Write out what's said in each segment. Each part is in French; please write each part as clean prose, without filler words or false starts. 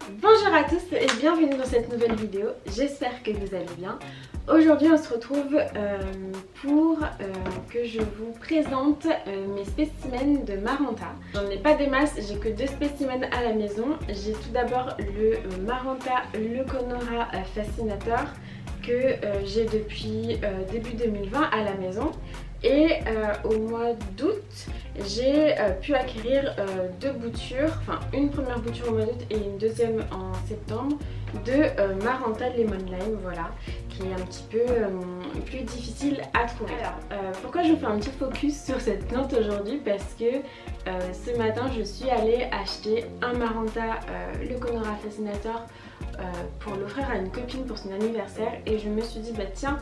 Bonjour à tous et bienvenue dans cette nouvelle vidéo, j'espère que vous allez bien. Aujourd'hui on se retrouve pour que je vous présente mes spécimens de Maranta. J'en ai pas des masses, j'ai que 2 spécimens à la maison. J'ai tout d'abord le Maranta Leuconora Fascinator que j'ai depuis début 2020 à la maison. Et au mois d'août, j'ai pu acquérir 2 boutures, enfin une première bouture au mois d'août et une deuxième en septembre de Maranta Lemon Lime, voilà, qui est un petit peu plus difficile à trouver. Alors, pourquoi je fais un petit focus sur cette plante aujourd'hui? Parce que ce matin, je suis allée acheter un Maranta Leuconora Fascinator pour l'offrir à une copine pour son anniversaire et je me suis dit bah tiens,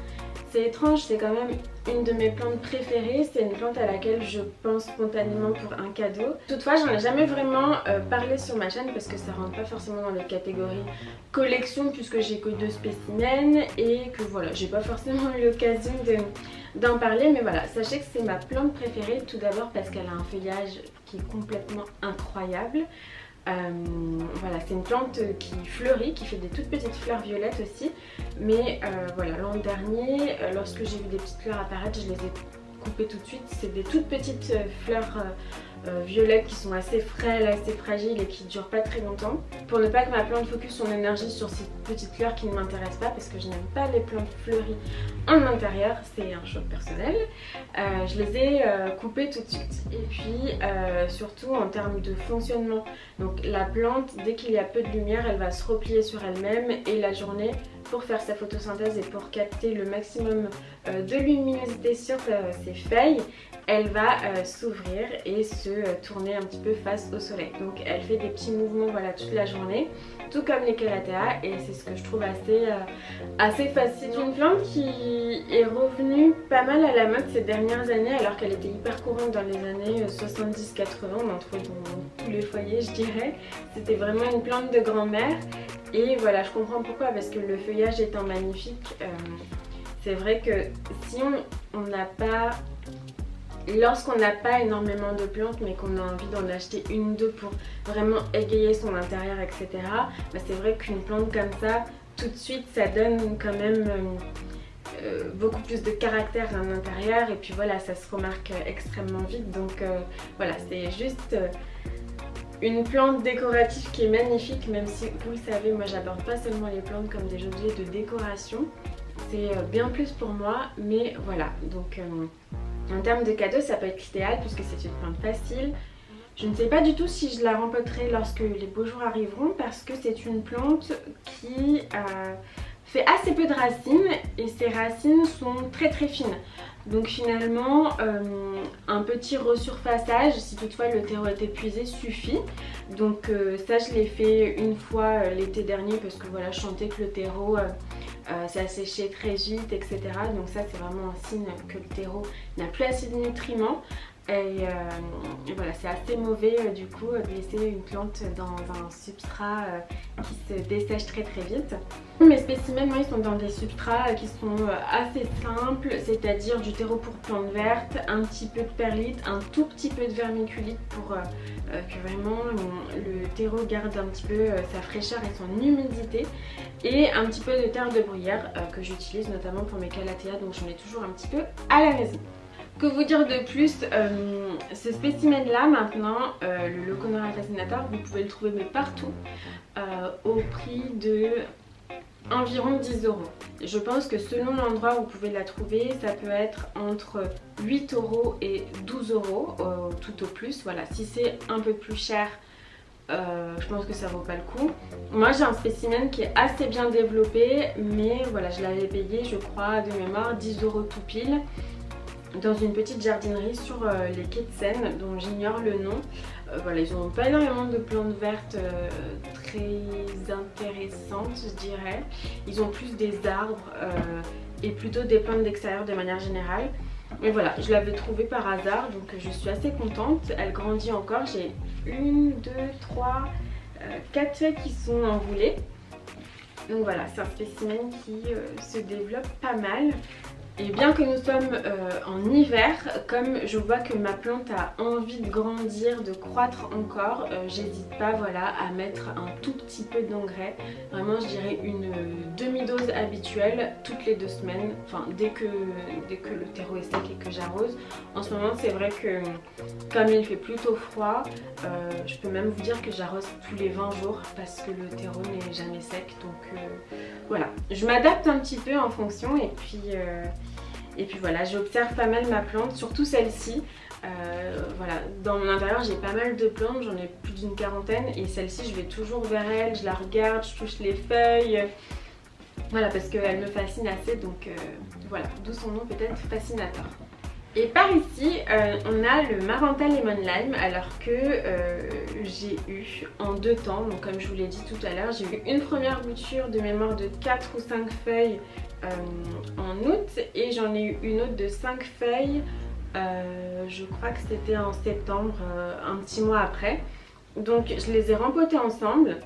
c'est étrange, c'est quand même une de mes plantes préférées, c'est une plante à laquelle je pense spontanément pour un cadeau. Toutefois, j'en ai jamais vraiment parlé sur ma chaîne parce que ça rentre pas forcément dans les catégories collection puisque j'ai que 2 spécimens et que voilà, j'ai pas forcément eu l'occasion d'en parler, mais voilà, sachez que c'est ma plante préférée tout d'abord parce qu'elle a un feuillage qui est complètement incroyable. Voilà, c'est une plante qui fleurit, qui fait des toutes petites fleurs violettes aussi. Mais voilà, l'an dernier, lorsque j'ai vu des petites fleurs apparaître, je les ai coupées tout de suite. C'est des toutes petites fleurs violettes qui sont assez frêles, assez fragiles et qui ne durent pas très longtemps. Pour ne pas que ma plante focus son énergie sur ces petites fleurs qui ne m'intéressent pas, parce que je n'aime pas les plantes fleuries en intérieur, c'est un choix personnel. Je les ai coupées tout de suite. Et puis surtout en termes de fonctionnement, donc la plante, dès qu'il y a peu de lumière, elle va se replier sur elle-même et la journée, pour faire sa photosynthèse et pour capter le maximum de luminosité sur ses feuilles, elle va s'ouvrir et se tourner un petit peu face au soleil. Donc elle fait des petits mouvements voilà, toute la journée, tout comme les calathea, et c'est ce que je trouve assez fascinant. C'est une plante qui est revenue pas mal à la mode ces dernières années alors qu'elle était hyper courante dans les années 70-80, on en trouve dans tous les foyers je dirais. C'était vraiment une plante de grand-mère. Et voilà, je comprends pourquoi, parce que le feuillage étant magnifique, c'est vrai que si on n'a pas, lorsqu'on n'a pas énormément de plantes mais qu'on a envie d'en acheter une ou deux pour vraiment égayer son intérieur, etc., bah c'est vrai qu'une plante comme ça, tout de suite, ça donne quand même beaucoup plus de caractère à l'intérieur et puis voilà, ça se remarque extrêmement vite. Donc voilà, c'est juste une plante décorative qui est magnifique, même si vous le savez, moi j'aborde pas seulement les plantes comme des objets de décoration, c'est bien plus pour moi, mais voilà. Donc en termes de cadeaux, ça peut être l'idéal puisque c'est une plante facile. Je ne sais pas du tout si je la rempoterai lorsque les beaux jours arriveront parce que c'est une plante qui fait assez peu de racines et ses racines sont très fines. Donc finalement un petit resurfaçage, si toutefois le terreau est épuisé, suffit. Donc ça je l'ai fait une fois l'été dernier parce que voilà, je sentais que le terreau ça séchait très vite, etc. Donc ça c'est vraiment un signe que le terreau n'a plus assez de nutriments. Et voilà, c'est assez mauvais du coup de laisser une plante dans un substrat qui se dessèche très vite. Mes spécimens, moi, ils sont dans des substrats qui sont assez simples, c'est-à-dire du terreau pour plantes vertes, un petit peu de perlite, un tout petit peu de vermiculite pour que vraiment le terreau garde un petit peu sa fraîcheur et son humidité, et un petit peu de terre de bruyère que j'utilise notamment pour mes calathea, donc j'en ai toujours un petit peu à la maison. Que vous dire de plus, ce spécimen là maintenant, le Leuconora Fascinator, vous pouvez le trouver mais partout au prix de environ 10 €. Je pense que selon l'endroit où vous pouvez la trouver, ça peut être entre 8 € et 12 € tout au plus. Voilà, si c'est un peu plus cher, je pense que ça vaut pas le coup. Moi j'ai un spécimen qui est assez bien développé, mais voilà, je l'avais payé je crois de mémoire 10 € tout pile dans une petite jardinerie sur les quais de Seine dont j'ignore le nom. Voilà, ils n'ont pas énormément de plantes vertes très intéressantes je dirais. Ils ont plus des arbres et plutôt des plantes d'extérieur de manière générale. Et voilà, je l'avais trouvée par hasard donc je suis assez contente. Elle grandit encore, j'ai 1, 2, 3, 4 feuilles qui sont enroulées. Donc voilà, c'est un spécimen qui se développe pas mal. Et bien que nous sommes en hiver, comme je vois que ma plante a envie de grandir, de croître encore, j'hésite pas voilà, à mettre un tout petit peu d'engrais. Vraiment je dirais une demi-dose habituelle toutes les 2 semaines, enfin dès que le terreau est sec et que j'arrose. En ce moment c'est vrai que comme il fait plutôt froid, je peux même vous dire que j'arrose tous les 20 jours parce que le terreau n'est jamais sec. Donc voilà, je m'adapte un petit peu en fonction et puis voilà, j'observe pas mal ma plante, surtout celle-ci. Voilà, dans mon intérieur j'ai pas mal de plantes, j'en ai plus d'une quarantaine et celle-ci je vais toujours vers elle, je la regarde, je touche les feuilles. Voilà, parce qu'elle me fascine assez, donc voilà, d'où son nom peut-être fascinateur. Et par ici, on a le Maranta Lemon Lime, alors que j'ai eu en 2 temps, donc comme je vous l'ai dit tout à l'heure, j'ai eu une première bouture de mémoire de 4 ou 5 feuilles en août et j'en ai eu une autre de 5 feuilles, je crois que c'était en septembre, un petit mois après. Donc je les ai rempotées ensemble.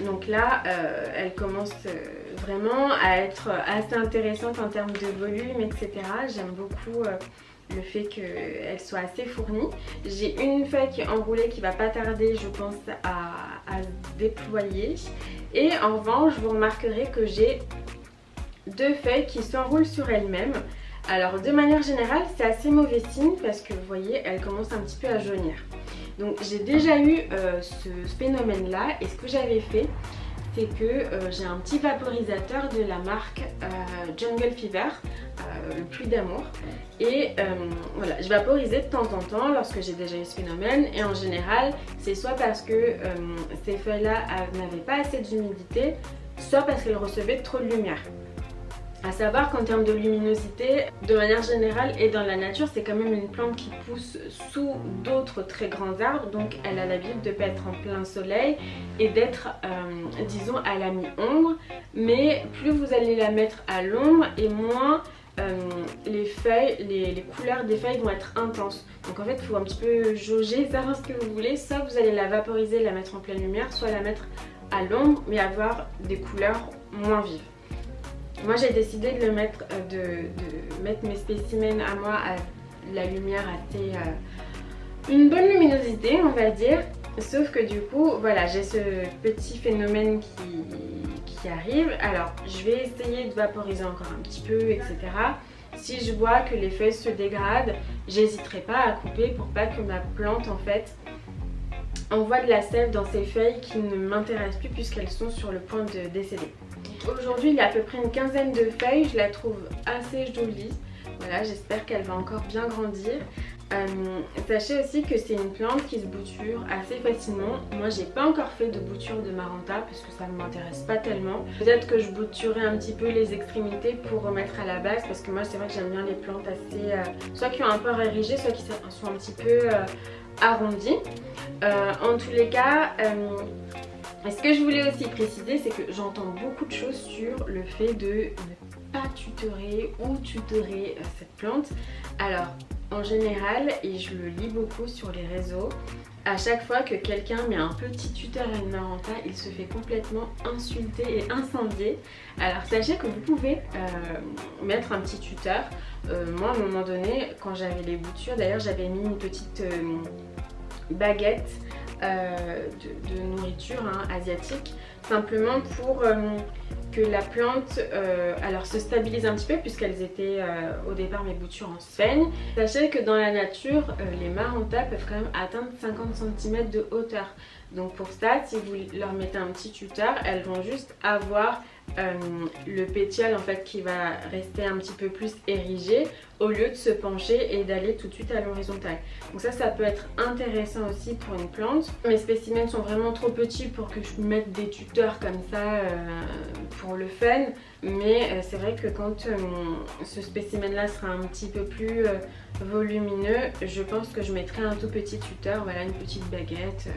Donc là, elle commence vraiment à être assez intéressante en termes de volume, etc. J'aime beaucoup le fait qu'elle soit assez fournie. J'ai une feuille qui est enroulée qui va pas tarder, je pense, à se déployer. Et en revanche, vous remarquerez que j'ai 2 feuilles qui s'enroulent sur elles-mêmes. Alors de manière générale, c'est assez mauvais signe parce que vous voyez, elle commence un petit peu à jaunir. Donc j'ai déjà eu ce phénomène là et ce que j'avais fait c'est que j'ai un petit vaporisateur de la marque Jungle Fever, le pluie d'amour, et voilà, je vaporisais de temps en temps lorsque j'ai déjà eu ce phénomène et en général c'est soit parce que ces feuilles là n'avaient pas assez d'humidité, soit parce qu'elles recevaient trop de lumière. A savoir qu'en termes de luminosité, de manière générale et dans la nature, c'est quand même une plante qui pousse sous d'autres très grands arbres, donc elle a l'habitude de ne pas être en plein soleil et d'être, disons, à la mi-ombre. Mais plus vous allez la mettre à l'ombre et moins les feuilles, les couleurs des feuilles vont être intenses. Donc en fait, il faut un petit peu jauger, savoir ce que vous voulez. Soit vous allez la vaporiser, la mettre en pleine lumière, soit la mettre à l'ombre, mais avoir des couleurs moins vives. Moi j'ai décidé de mettre mes spécimens à moi à la lumière assez une bonne luminosité on va dire, sauf que du coup voilà, j'ai ce petit phénomène qui arrive. Alors je vais essayer de vaporiser encore un petit peu, etc. Si je vois que les feuilles se dégradent, j'hésiterai pas à couper pour pas que ma plante en fait envoie de la sève dans ces feuilles qui ne m'intéressent plus puisqu'elles sont sur le point de décéder. Aujourd'hui il y a à peu près une quinzaine de feuilles, je la trouve assez jolie. Voilà, j'espère qu'elle va encore bien grandir. Sachez aussi que c'est une plante qui se bouture assez facilement. Moi j'ai pas encore fait de bouture de Maranta parce que ça ne m'intéresse pas tellement. Peut-être que je bouturerai un petit peu les extrémités pour remettre à la base parce que moi c'est vrai que j'aime bien les plantes assez soit qui ont un port érigé, soit qui sont un petit peu arrondies. En tous les cas, et ce que je voulais aussi préciser, c'est que j'entends beaucoup de choses sur le fait de ne pas tutorer ou tutorer cette plante. Alors en général, et je le lis beaucoup sur les réseaux, à chaque fois que quelqu'un met un petit tuteur à une Maranta, il se fait complètement insulter et incendier. Alors sachez que vous pouvez mettre un petit tuteur. Moi à un moment donné, quand j'avais les boutures, d'ailleurs j'avais mis une petite baguette de nourriture asiatique, simplement pour que la plante alors se stabilise un petit peu puisqu'elles étaient au départ mes boutures en sphène. Sachez que dans la nature les Maranta peuvent quand même atteindre 50 cm de hauteur. Donc pour ça, si vous leur mettez un petit tuteur, elles vont juste avoir le pétiole en fait qui va rester un petit peu plus érigé au lieu de se pencher et d'aller tout de suite à l'horizontale. Donc ça peut être intéressant aussi pour une plante. Mes spécimens sont vraiment trop petits pour que je mette des tuteurs comme ça pour le fun, mais c'est vrai que quand ce spécimen là sera un petit peu plus volumineux, je pense que je mettrai un tout petit tuteur, voilà, une petite baguette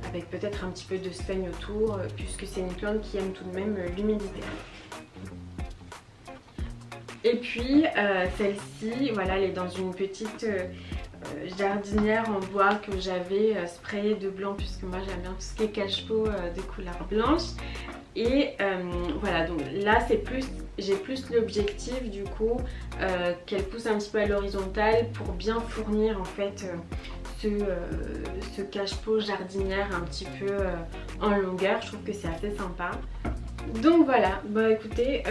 avec peut-être un petit peu de sphène autour puisque c'est une plante qui aime tout de même l'humidité. Et puis celle-ci, voilà, elle est dans une petite jardinière en bois que j'avais sprayée de blanc puisque moi j'aime bien tout ce qui est cache-pot de couleur blanche. Et voilà, donc là c'est plus, j'ai plus l'objectif du coup qu'elle pousse un petit peu à l'horizontale pour bien fournir en fait ce cache-pot jardinière un petit peu en longueur. Je trouve que c'est assez sympa. Donc voilà, bah écoutez,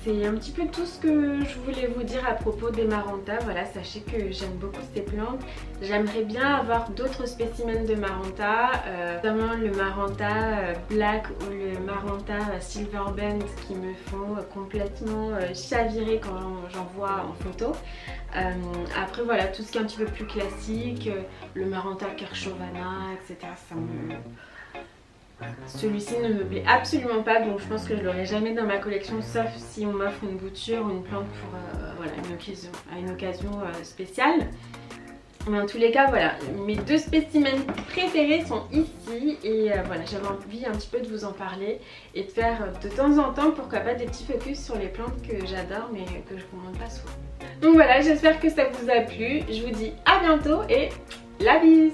c'est un petit peu tout ce que je voulais vous dire à propos des Maranta. Voilà, sachez que j'aime beaucoup ces plantes. J'aimerais bien avoir d'autres spécimens de Maranta, notamment le Maranta Black ou le Maranta Silver Bend qui me font complètement chavirer quand j'en vois en photo. Après voilà, tout ce qui est un petit peu plus classique, le Maranta Kirschovana, etc. Celui-ci ne me plaît absolument pas, donc je pense que je l'aurai jamais dans ma collection, sauf si on m'offre une bouture ou une plante pour voilà, une occasion spéciale. Mais en tous les cas, voilà, mes deux spécimens préférés sont ici et voilà, j'avais envie un petit peu de vous en parler et de faire de temps en temps, pourquoi pas, des petits focus sur les plantes que j'adore mais que je vous montre pas souvent. Donc voilà, j'espère que ça vous a plu, je vous dis à bientôt et la bise!